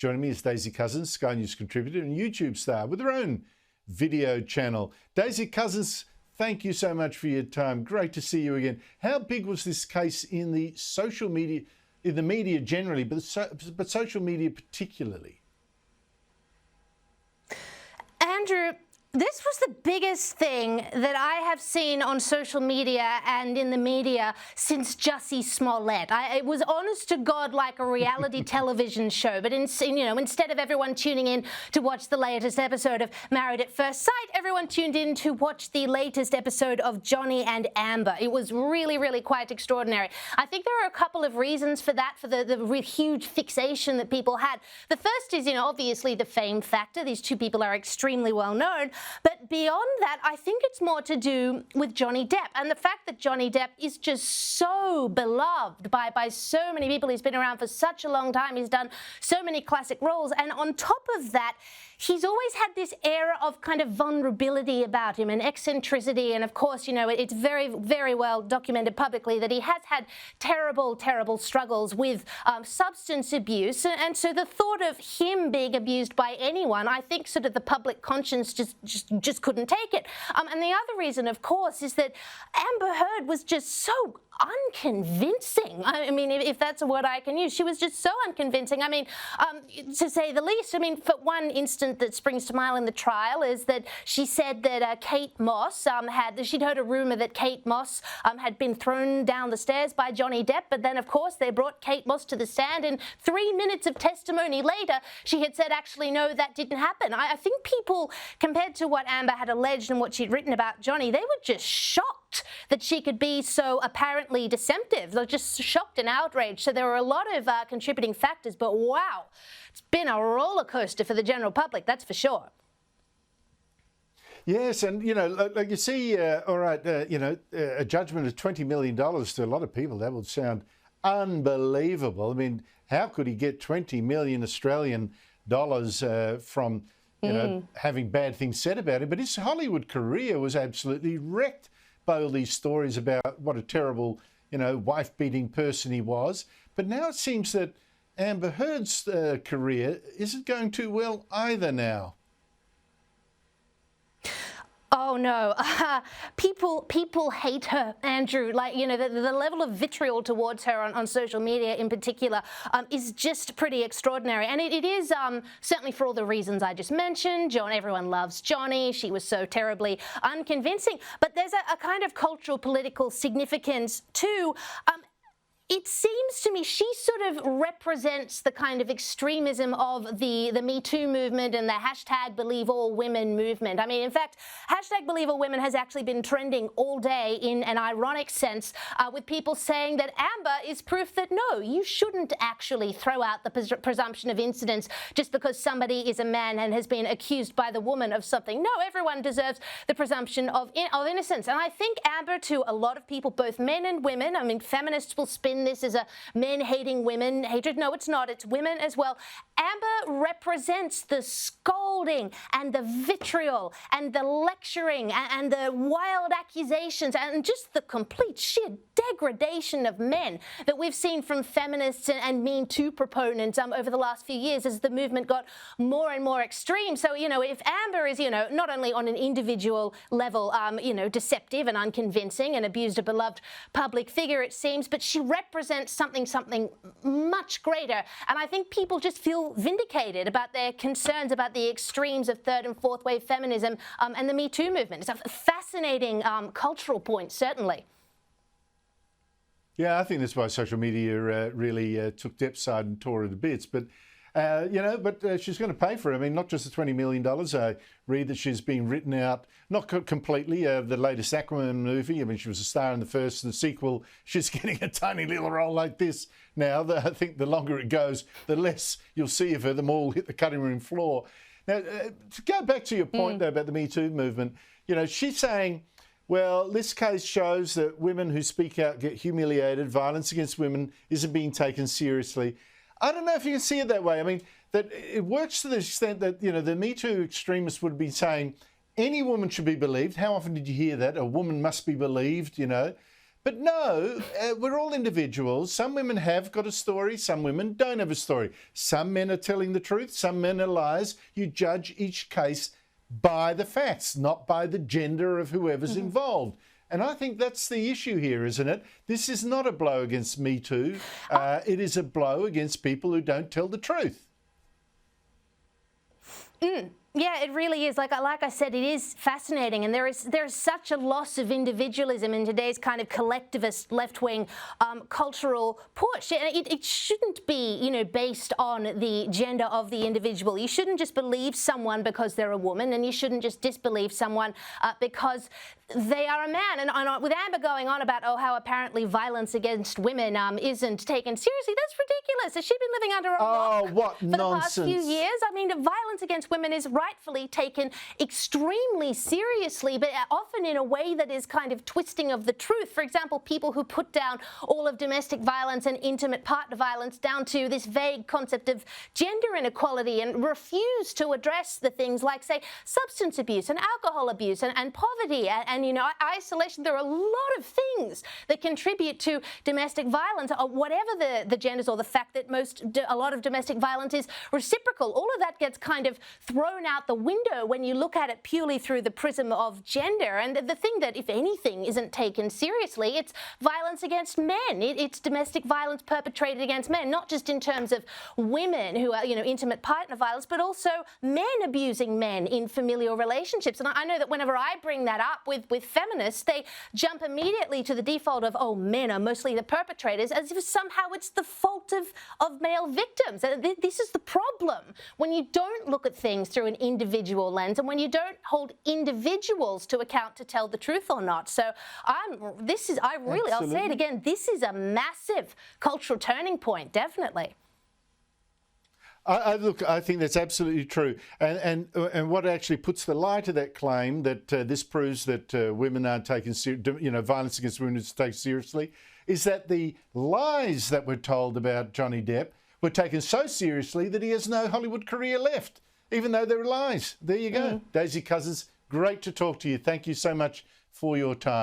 Joining me is Daisy Cousens, Sky News contributor and YouTube star with her own video channel. Daisy Cousens, thank you so much for your time. Great to see you again. How big was this case in the social media, in the media generally, but social media particularly? Andrew, this was the biggest thing that I have seen on social media and in the media since Jussie Smollett. It was honest to God like a reality television show, but instead of everyone tuning in to watch the latest episode of Married at First Sight, everyone tuned in to watch the latest episode of Johnny and Amber. It was really, really quite extraordinary. I think there are a couple of reasons for that, for the huge fixation that people had. The first is, obviously the fame factor. These two people are extremely well known. But beyond that, I think it's more to do with Johnny Depp and the fact that Johnny Depp is just so beloved by so many people. He's been around for such a long time. He's done so many classic roles. And on top of that, he's always had this air of kind of vulnerability about him and eccentricity. And of course, it's very, very well documented publicly that he has had terrible, terrible struggles with substance abuse. And so the thought of him being abused by anyone, I think sort of the public conscience just couldn't take it. And the other reason, of course, is that Amber Heard was just so unconvincing. I mean, if that's a word I can use, she was just so unconvincing. I mean, to say the least. I mean, for one instance that springs to mind in the trial is that she said that Kate Moss she'd heard a rumor that Kate Moss had been thrown down the stairs by Johnny Depp, but then of course they brought Kate Moss to the stand, and 3 minutes of testimony later she had said, actually, no, that didn't happen. I think people, compared to what Amber had alleged and what she'd written about Johnny, they were just shocked that she could be so apparently deceptive. They're just shocked and outraged. So there were a lot of contributing factors, but wow, it's been a roller coaster for the general public, that's for sure. Yes, and like you see, all right, a judgment of $20 million to a lot of people, that would sound unbelievable. I mean, how could he get 20 million Australian dollars from having bad things said about him? But his Hollywood career was absolutely wrecked by all these stories about what a terrible, wife-beating person he was. But now it seems that Amber Heard's career isn't going too well either now. Oh no, people hate her, Andrew. Like, the level of vitriol towards her on social media in particular is just pretty extraordinary. And it is certainly for all the reasons I just mentioned. Everyone loves Johnny. She was so terribly unconvincing. But there's a kind of cultural, political significance too. It seems to me she sort of represents the kind of extremism of the Me Too movement and the hashtag Believe All Women movement. I mean, in fact, hashtag Believe All Women has actually been trending all day in an ironic sense, with people saying that Amber is proof that no, you shouldn't actually throw out the presumption of innocence just because somebody is a man and has been accused by the woman of something. No, everyone deserves the presumption of innocence. And I think Amber, to a lot of people, both men and women, I mean, feminists will spin this as a men hating women hatred. No, it's not. It's women as well. Amber represents the scolding and the vitriol and the lecturing and the wild accusations and just the complete sheer degradation of men that we've seen from feminists and Me Too proponents over the last few years as the movement got more and more extreme. So, if Amber is, not only on an individual level, deceptive and unconvincing and abused a beloved public figure, it seems, but she represents something much greater. And I think people just feel vindicated about their concerns about the extremes of third and fourth wave feminism and the Me Too movement. It's a fascinating cultural point, certainly. Yeah, I think that's why social media really took Depp's side and tore her to bits. But, she's going to pay for it. I mean, not just the $20 million. I read that she's been written out, not completely, the latest Aquaman movie. I mean, she was a star in the first and the sequel. She's getting a tiny little role like this now. I think the longer it goes, the less you'll see of her, the more will hit the cutting room floor. Now, to go back to your point, though, about the Me Too movement, she's saying, well, this case shows that women who speak out get humiliated. Violence against women isn't being taken seriously. I don't know if you can see it that way. I mean, that it works to the extent that, the Me Too extremists would be saying any woman should be believed. How often did you hear that? A woman must be believed, But no, we're all individuals. Some women have got a story, some women don't have a story. Some men are telling the truth, some men are liars. You judge each case by the facts, not by the gender of whoever's involved. And I think that's the issue here, isn't it? This is not a blow against Me Too. It is a blow against people who don't tell the truth. Yeah, it really is. Like I said, it is fascinating, and there is such a loss of individualism in today's kind of collectivist left-wing cultural push. It shouldn't be, you know, based on the gender of the individual. You shouldn't just believe someone because they're a woman, and you shouldn't just disbelieve someone because they are a man. And with Amber going on about how apparently violence against women isn't taken seriously, that's ridiculous. Has she been living under a rock for the past few years? I mean, violence against women is rightfully taken extremely seriously, but often in a way that is kind of twisting of the truth. For example, people who put down all of domestic violence and intimate partner violence down to this vague concept of gender inequality and refuse to address the things like, say, substance abuse and alcohol abuse and poverty and you know, isolation. There are a lot of things that contribute to domestic violence, whatever the genders, or the fact that a lot of domestic violence is reciprocal. All of that gets kind of thrown out the window when you look at it purely through the prism of gender. And the thing that, if anything, isn't taken seriously, it's violence against men. It's domestic violence perpetrated against men, not just in terms of women who are, you know, intimate partner violence, but also men abusing men in familial relationships. And I know that whenever I bring that up with feminists, they jump immediately to the default of, oh, men are mostly the perpetrators, as if somehow it's the fault of male victims. This is the problem. When you don't look at things through an individual lens, and when you don't hold individuals to account to tell the truth or not. So I'll say it again, this is a massive cultural turning point, definitely. Look, I think that's absolutely true. And what actually puts the lie to that claim that this proves that women aren't taken, violence against women is taken seriously, is that the lies that were told about Johnny Depp were taken so seriously that he has no Hollywood career left, even though they're lies. There you go. Daisy Cousens, great to talk to you. Thank you so much for your time.